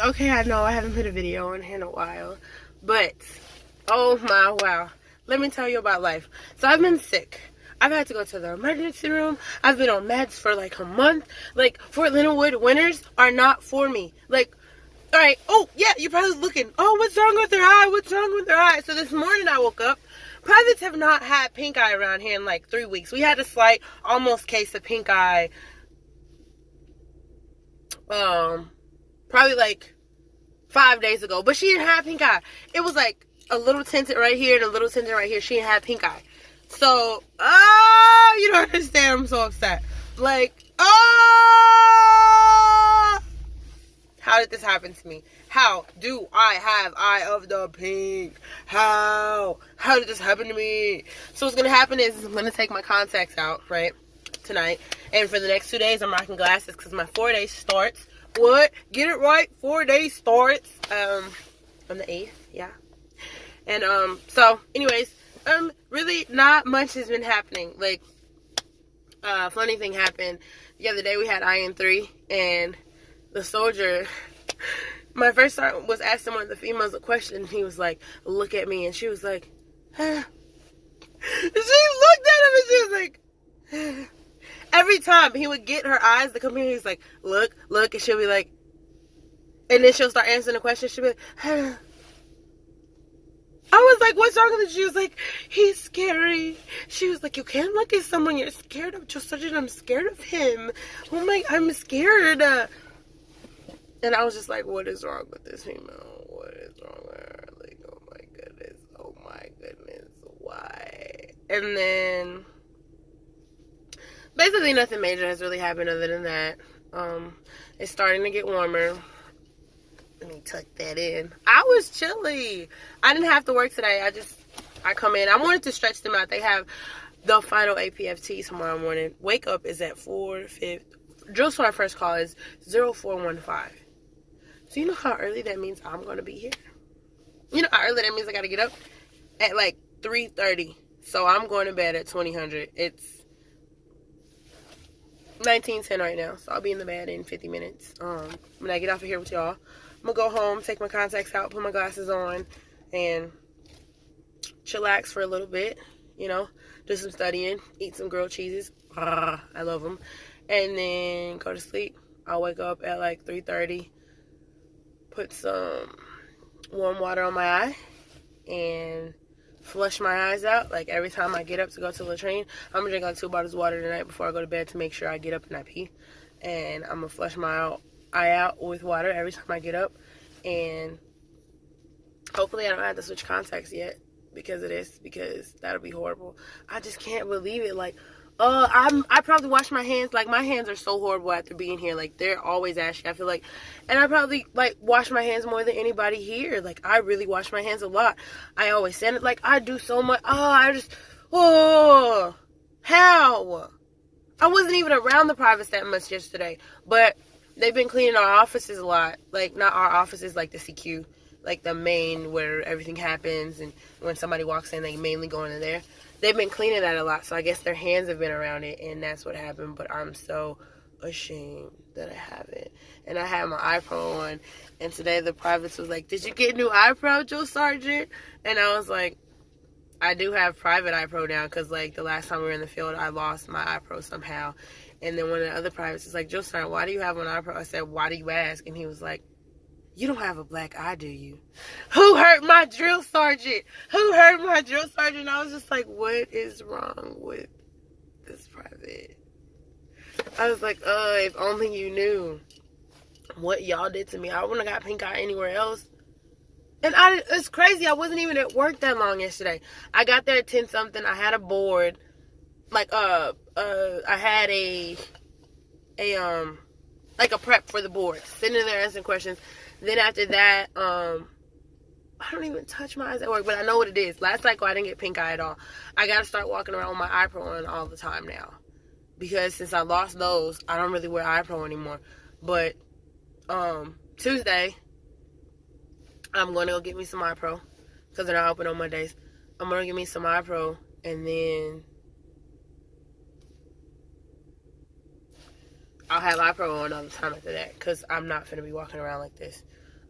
Okay, I know I haven't put a video on here in a while, but oh my wow. Let me tell you about life. So I've been sick. I've had to go to the emergency room. I've been on meds for like a month. Like, Fort Leonard Wood winters are not for me. Like, all right. Oh, yeah, you're probably looking. Oh, what's wrong with their eye? What's wrong with their eye? So this morning I woke up. Privates have not had pink eye around here in like 3 weeks. We had a slight, almost case of pink eye. Probably like 5 days ago. But she didn't have pink eye. It was like a little tinted right here and a little tinted right here. She didn't have pink eye. So, you don't understand. I'm so upset. Like, how did this happen to me? How do I have eye of the pink? How did this happen to me? So what's gonna happen is I'm gonna take my contacts out, right, tonight. And for the next 2 days, I'm rocking glasses because my 4 day starts. What? Get it right. 4 days starts on the 8th. Yeah. And so anyways, really not much has been happening. Like, funny thing happened the other day. We had IN3 and the soldier. My first thought was asking one of the females a question. He was like, "Look at me," and she was like, huh. She looked at him and she was like, huh. Every time he would get her eyes to come here, he's like, look, and she'll be like, and then she'll start answering the question. She'll be like, huh. I was like, what's wrong with it? She was like, he's scary. She was like, you can't look at someone you're scared of. Just such I'm scared of him. Oh my, I'm scared. And I was just like, what is wrong with this female? What is wrong with her? Like, oh my goodness, why? And then basically nothing major has really happened other than that. It's starting to get warmer. Let me tuck that in. I was chilly. I didn't have to work today. I come in. I wanted to stretch them out. They have the final APFT tomorrow morning. Wake up is at 4:50. Drill start first call is 0415. So you know how early that means I'm going to be here? You know how early that means I got to get up? At like 3:30. So I'm going to bed at 2000. It's 19:10 right now. So I'll be in the bed in 50 minutes. When I get off of here with y'all, I'm going to go home, take my contacts out, put my glasses on, and chillax for a little bit. You know, do some studying, eat some grilled cheeses. I love them. And then go to sleep. I'll wake up at like 3:30. Put some warm water on my eye and flush my eyes out. Like every time I get up to go to the latrine, I'm gonna drink like 2 bottles of water tonight before I go to bed to make sure I get up and I pee. And I'm gonna flush my eye out with water every time I get up. And hopefully I don't have to switch contacts yet because that'll be horrible. I just can't believe it. Like, I probably wash my hands. Like, my hands are so horrible after being here. Like, they're always ashy, I feel like. And I probably, like, wash my hands more than anybody here. Like, I really wash my hands a lot. I always send it. Like, I do so much. How? I wasn't even around the privates that much yesterday. But they've been cleaning our offices a lot. Like, not our offices, like the CQ. Like, the main where everything happens. And when somebody walks in, they mainly go into there. They've been cleaning that a lot, so I guess their hands have been around it, and that's what happened. But I'm so ashamed that I haven't. And I had my iPro on, and today the privates was like, did you get a new iPro, Joe Sargent? And I was like, I do have private iPro now, because, like, the last time we were in the field, I lost my iPro somehow. And then one of the other privates was like, Joe Sargent, why do you have an iPro? I said, why do you ask? And he was like, you don't have a black eye, do you? Who hurt my drill sergeant? Who hurt my drill sergeant? I was just like, what is wrong with this private? I was like, if only you knew what y'all did to me. I wouldn't have got pink eye anywhere else. And it's crazy. I wasn't even at work that long yesterday. I got there at 10 something. I had a board. Like, I had a prep for the board. Sitting there answering questions. Then after that, I don't even touch my eyes at work, but I know what it is. Last cycle, I didn't get pink eye at all. I got to start walking around with my iPro on all the time now. Because since I lost those, I don't really wear iPro anymore. But Tuesday, I'm going to go get me some iPro. Because they're not open on Mondays. I'm going to get me some iPro. And then I'll have iPro on all the time after that. Because I'm not finna be walking around like this.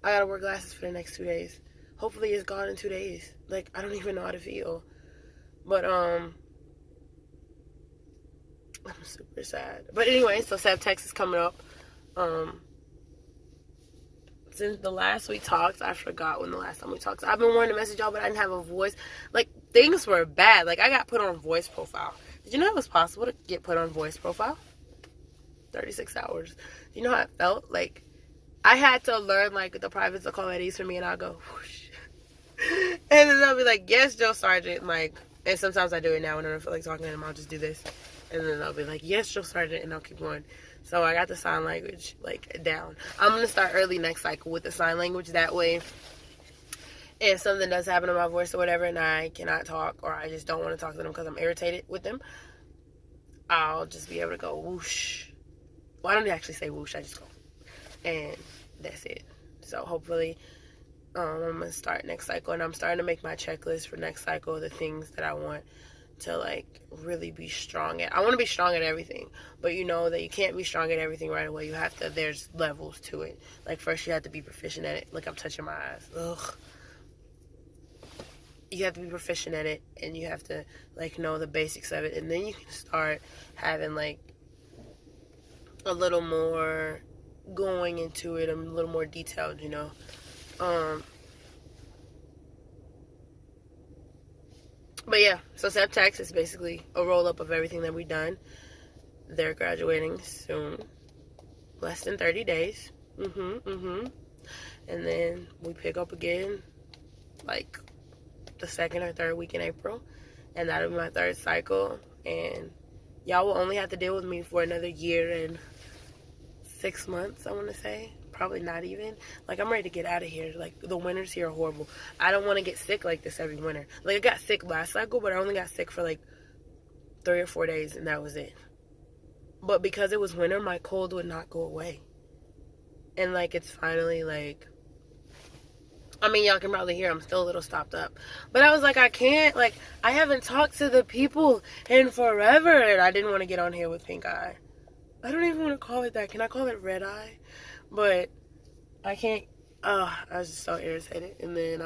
I gotta wear glasses for the next 2 days. Hopefully it's gone in 2 days. Like, I don't even know how to feel. But, I'm super sad. But anyway, so Septex is coming up. Since the last we talked, I forgot when the last time we talked. I've been wanting to message y'all, but I didn't have a voice. Like, things were bad. Like, I got put on voice profile. Did you know it was possible to get put on voice profile? 36 hours. You know how it felt? Like, I had to learn, like, the privates will call at ease for me, and I'll go, whoosh. And then I'll be like, yes, Joe Sargent. Like, and sometimes I do it now when I don't feel like talking to him. I'll just do this. And then I'll be like, yes, Joe Sargent, and I'll keep going. So I got the sign language, like, down. I'm going to start early next cycle with the sign language. That way, if something does happen to my voice or whatever, and I cannot talk, or I just don't want to talk to them because I'm irritated with them, I'll just be able to go whoosh. Well, I don't actually say whoosh, I just go. And that's it. So hopefully, I'm going to start next cycle. And I'm starting to make my checklist for next cycle, the things that I want to, like, really be strong at. I want to be strong at everything, but you know that you can't be strong at everything right away. You have to, there's levels to it. Like, first you have to be proficient at it. Like, I'm touching my eyes. Ugh. You have to be proficient at it, and you have to, like, know the basics of it, and then you can start having, like, a little more going into it, a little more detailed, you know. But yeah, so Septex is basically a roll-up of everything that we've done. They're graduating soon. Less than 30 days. And then we pick up again, like, the second or third week in April. And that'll be my third cycle. And y'all will only have to deal with me for another year and 6 months, I want to say. Probably not even. Like, I'm ready to get out of here. Like, the winters here are horrible. I don't want to get sick like this every winter. Like, I got sick last cycle, but I only got sick for, like, 3 or 4 days, and that was it. But because it was winter, my cold would not go away. And, like, it's finally, like, I mean, y'all can probably hear I'm still a little stopped up. But I was like, I can't, like, I haven't talked to the people in forever, and I didn't want to get on here with pink eye. I don't even want to call it that. Can I call it red eye? But I can't. I was just so irritated. And then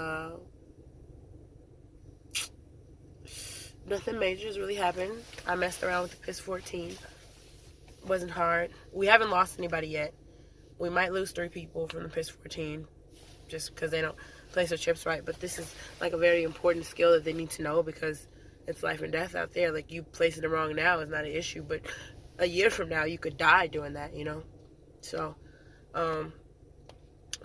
nothing major has really happened. I messed around with the PIS 14. Wasn't hard. We haven't lost anybody yet. We might lose 3 people from the PIS 14 just because they don't place their chips right. But this is, like, a very important skill that they need to know because it's life and death out there. Like, you placing it wrong now is not an issue, but a year from now you could die doing that, you know. So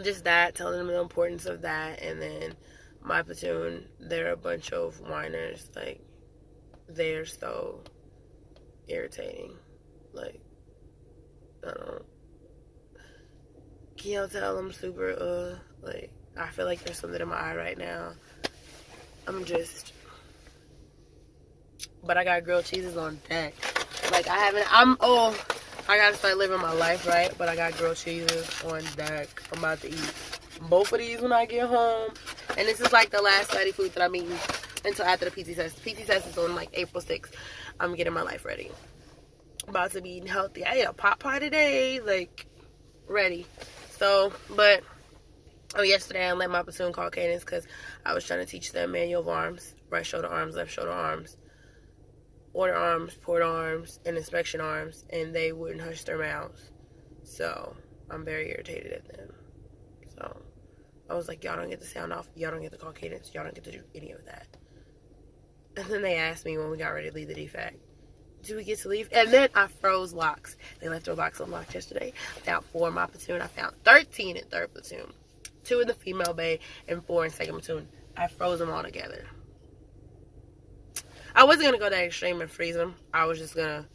just that, telling them the importance of that. And then my platoon, they're a bunch of whiners. Like, they're so irritating. Like, I don't, can y'all tell I'm super, like, I feel like there's something in my eye right now. I'm just, but I got grilled cheeses on deck. Like, I gotta start living my life right, but I got grilled cheeses on deck. I'm about to eat both of these when I get home. And this is, like, the last fatty food that I'm eating until after the PT test. The PT test is on, like, April 6th. I'm getting my life ready. About to be eating healthy. I ate a pot pie today, like, ready. So, but, yesterday I let my platoon call cadence because I was trying to teach them manual of arms. Right shoulder arms, left shoulder arms. Order arms, port arms, and inspection arms, and they wouldn't hush their mouths. So, I'm very irritated at them. So, I was like, y'all don't get to sound off, y'all don't get to call cadence, y'all don't get to do any of that. And then they asked me when we got ready to leave the defect, do we get to leave? And then I froze locks. They left their locks unlocked yesterday. I found 4 in my platoon. I found 13 in 3rd platoon. 2 in the female bay and 4 in 2nd platoon. I froze them all together. I wasn't going to go that extreme and freeze them. I was just going to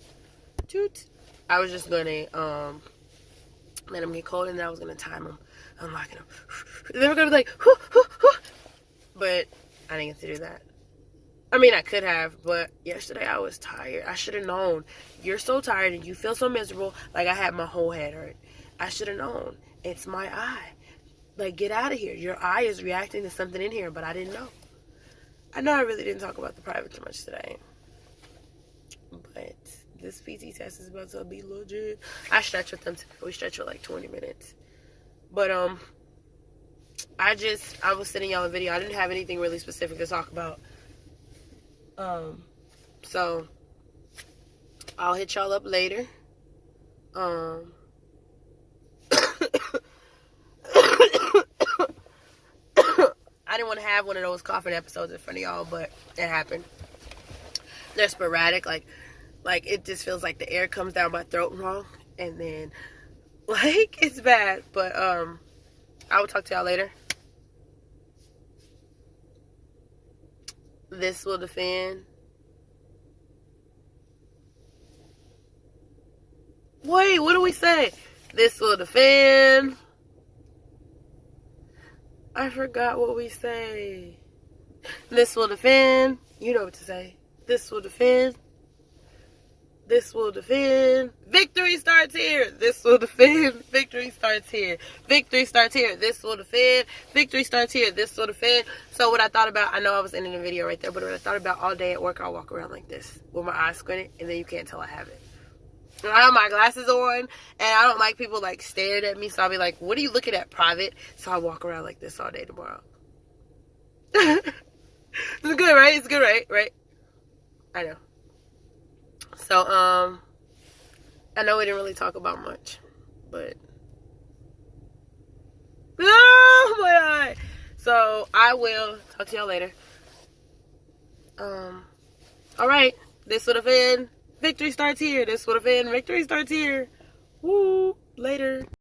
let them get cold, and then I was going to time them, unlocking them. They were going to be like, whoo, whoo, whoo. But I didn't get to do that. I mean, I could have, but yesterday I was tired. I should have known. You're so tired and you feel so miserable. Like, I had my whole head hurt. I should have known. It's my eye. Like, get out of here. Your eye is reacting to something in here, but I didn't know. I know I really didn't talk about the private too much today. But this PT test is about to be legit. I stretch with them today. We stretch for like 20 minutes. But, I was sending y'all a video. I didn't have anything really specific to talk about. So I'll hit y'all up later. I didn't want to have one of those coughing episodes in front of y'all, but it happened. They're sporadic, like it just feels like the air comes down my throat wrong, and then like it's bad. But I will talk to y'all later. This will defend. Wait, what do we say? This will defend. I forgot what we say. This will defend. You know what to say. This will defend. This will defend. Victory starts here. This will defend. Victory starts here. Victory starts here. This will defend. Victory starts here. This will defend. So what I thought about, I know I was ending the video right there, but what I thought about all day at work, I'll walk around like this with my eyes squinted, and then you can't tell I have it. I have my glasses on, and I don't like people like staring at me, so I'll be like, what are you looking at, private? So I walk around like this all day tomorrow. It's good, right? It's good, right? I know. So, I know we didn't really talk about much, but, oh my God. So I will talk to y'all later. All right, this would have been Victory starts here. This would have been Victory starts here. Woo, later.